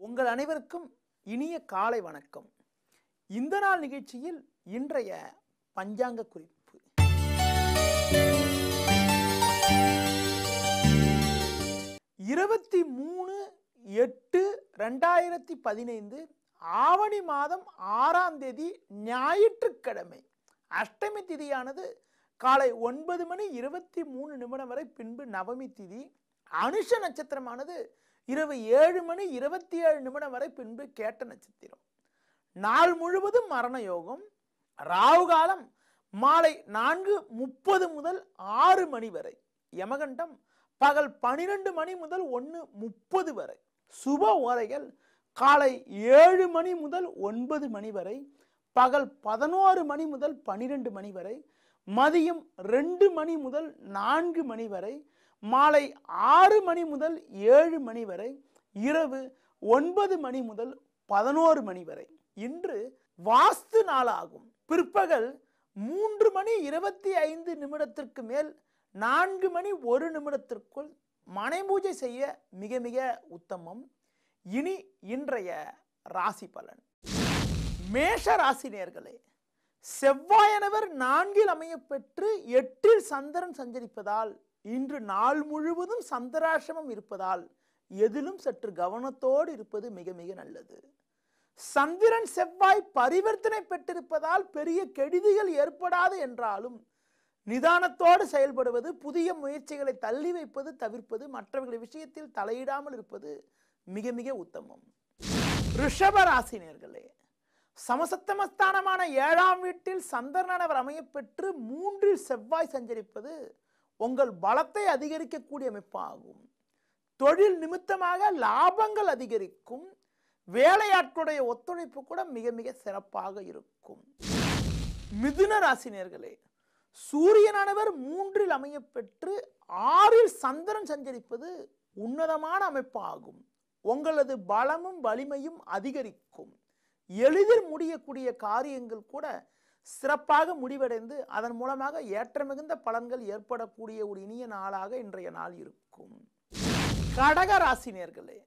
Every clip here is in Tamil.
உங்கள் அனைவருக்கும் இனிய காலை வணக்கம். இந்த நாள் நிகழ்ச்சியில் இன்றைய பஞ்சாங்க குறிப்பு. இருபத்தி 3/8/2015 ஆவணி மாதம் 6ஆம் தேதி ஞாயிற்றுக்கிழமை. அஷ்டமி திதியானது காலை 9:23 வரை, பின்பு நவமி திதி. அனுஷ நட்சத்திரமானது இரவு 7:27 வரை, பின்பு கேட்ட நட்சத்திரம். நாள் முழுவதும் மரண யோகம். ராகு காலம் மாலை 4:30 முதல் 6 மணி வரை. யமகண்டம் பகல் 12 மணி முதல் 1:30 வரை. சுப ஓரைகள் காலை 7 மணி முதல் 9 மணி வரை, பகல் 11 மணி முதல் 12 மணி வரை, மதியம் 2 மணி முதல் 4 மணி வரை, மாலை 6 மணி முதல் 7 மணி வரை, இரவு 9 மணி முதல் 11 மணி வரை. இன்று வாஸ்து நாளாகும். பிற்பகல் 3:25 மேல் 4:01 மனை பூஜை செய்ய மிக மிக உத்தமம். இனி இன்றைய ராசி பலன். மேஷ ராசி நேயர்களே, செவ்வாயனவர் 4இல் அமைய பெற்று 8இல் சந்திரன் சஞ்சரிப்பதால் இன்று நாள் முழுவதும் சந்திராசிரமம் இருப்பதால் எதிலும் சற்று கவனத்தோடு இருப்பது மிக மிக நல்லது. சந்திரன் செவ்வாய் பரிவர்த்தனை பெற்றிருப்பதால் பெரிய கெடுதிகள் ஏற்படாது என்றாலும் நிதானத்தோடு செயல்படுவது, புதிய முயற்சிகளை தள்ளி வைப்பது தவிர்ப்பது, மற்றவர்கள் விஷயத்தில் தலையிடாமல் இருப்பது மிக மிக உத்தமம். ரிஷப ராசி நேயர்களே, சமசப்தமஸ்தானமான 7ஆம் வீட்டில் சந்திரனவர் அமைய பெற்று 3இல் செவ்வாய் சஞ்சரிப்பது உங்கள் பலத்தை அதிகரிக்கக்கூடிய அமைப்பாகும். தொழில் நிமித்தமாக லாபங்கள் அதிகரிக்கும். வேலையாட்களுடைய ஒத்துழைப்பு கூட மிக மிக சிறப்பாக இருக்கும். மிதுன ராசி நேயர்களே, சூரியனானவர் 3இல் அமைய பெற்று 6இல் சந்திரன் சஞ்சரிப்பது உன்னதமான அமைப்பாகும். உங்களது பலமும் வலிமையும் அதிகரிக்கும். எளிதில் முடியக்கூடிய காரியங்கள் கூட சிறப்பாக முடிவடைந்து அதன் மூலமாக ஏற்ற மிகுந்த பலன்கள் ஏற்படக்கூடிய ஒரு இனிய நாளாக இன்றைய நாள் இருக்கும். கடக ராசி நேயர்களே,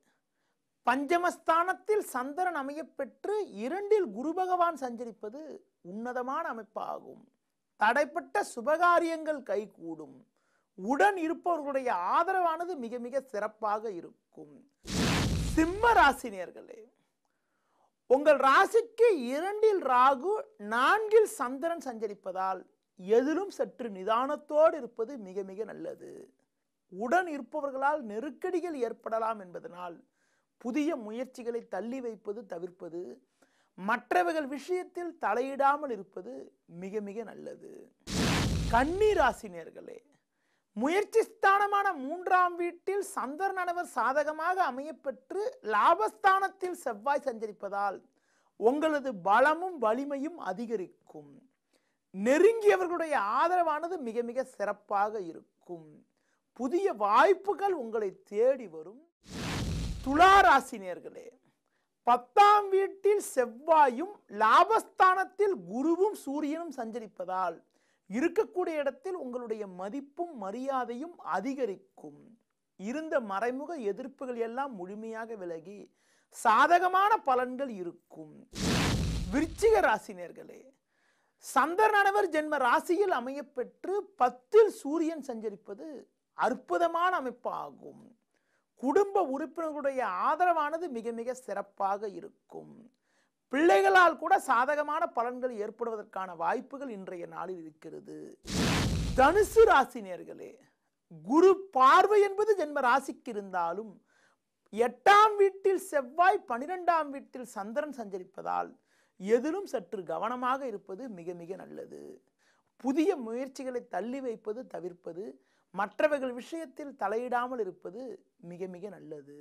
பஞ்சமஸ்தானத்தில் சந்திரன் அமைய பெற்று 2இல் குரு பகவான் சஞ்சரிப்பது உன்னதமான அமைப்பாகும். தடைப்பட்ட சுபகாரியங்கள் கைகூடும். உடன் இருப்பவர்களுடைய ஆதரவானது மிக மிக சிறப்பாக இருக்கும். சிம்ம ராசி நேயர்களே, உங்கள் ராசிக்கு 2இல் ராகு 4இல் சந்திரன் சஞ்சரிப்பதால் எதிலும் சற்று நிதானத்தோடு இருப்பது மிக மிக நல்லது. உடன் இருப்பவர்களால் நெருக்கடிகள் ஏற்படலாம் என்பதனால் புதிய முயற்சிகளை தள்ளி வைப்பது தவிர்ப்பது, மற்றவர்கள் விஷயத்தில் தலையிடாமல் இருப்பது மிக மிக நல்லது. கன்னி ராசி நேயர்களே, முயற்சி ஸ்தானமான 3ஆம் வீட்டில் சந்திரனவர் சாதகமாக அமைய பெற்று லாபஸ்தானத்தில் செவ்வாய் சஞ்சரிப்பதால் உங்களது பலமும் வலிமையும் அதிகரிக்கும். நெருங்கியவர்களுடைய ஆதரவானது மிக மிக சிறப்பாக இருக்கும். புதிய வாய்ப்புகள் உங்களை தேடி வரும். துலா ராசி நேயர்களே, 10ஆம் வீட்டில் செவ்வாயும் லாபஸ்தானத்தில் குருவும் சூரியனும் சஞ்சரிப்பதால் இருக்கக்கூடிய இடத்தில் உங்களுடைய மதிப்பும் மரியாதையும் அதிகரிக்கும். இருந்த மறைமுக எதிர்ப்புகள் எல்லாம் முழுமையாக விலகி சாதகமான பலன்கள் இருக்கும். விருச்சிக ராசி நேயர்களே, சந்திரனவர் ஜென்ம ராசியில் அமைய பெற்று 10இல் சூரியன் சஞ்சரிப்பது அற்புதமான அமைப்பு ஆகும். குடும்ப உறுப்பினர்களுடைய ஆதரவானது மிக மிக சிறப்பாக இருக்கும். பிள்ளைகளால் கூட சாதகமான பலன்கள் ஏற்படுவதற்கான வாய்ப்புகள் இன்றைய நாளில் இருக்கிறது. தனுசு ராசி நேயர்களே, குரு பார்வை என்பது ஜென்ம ராசிக்கு இருந்தாலும் 8ஆம் வீட்டில் செவ்வாய் 12ஆம் வீட்டில் சந்திரன் சஞ்சரிப்பதால் எதிலும் சற்று கவனமாக இருப்பது மிக மிக நல்லது. புதிய முயற்சிகளை தள்ளி வைப்பது தவிர்ப்பது, மற்றவர்கள் விஷயத்தில் தலையிடாமல் இருப்பது மிக மிக நல்லது.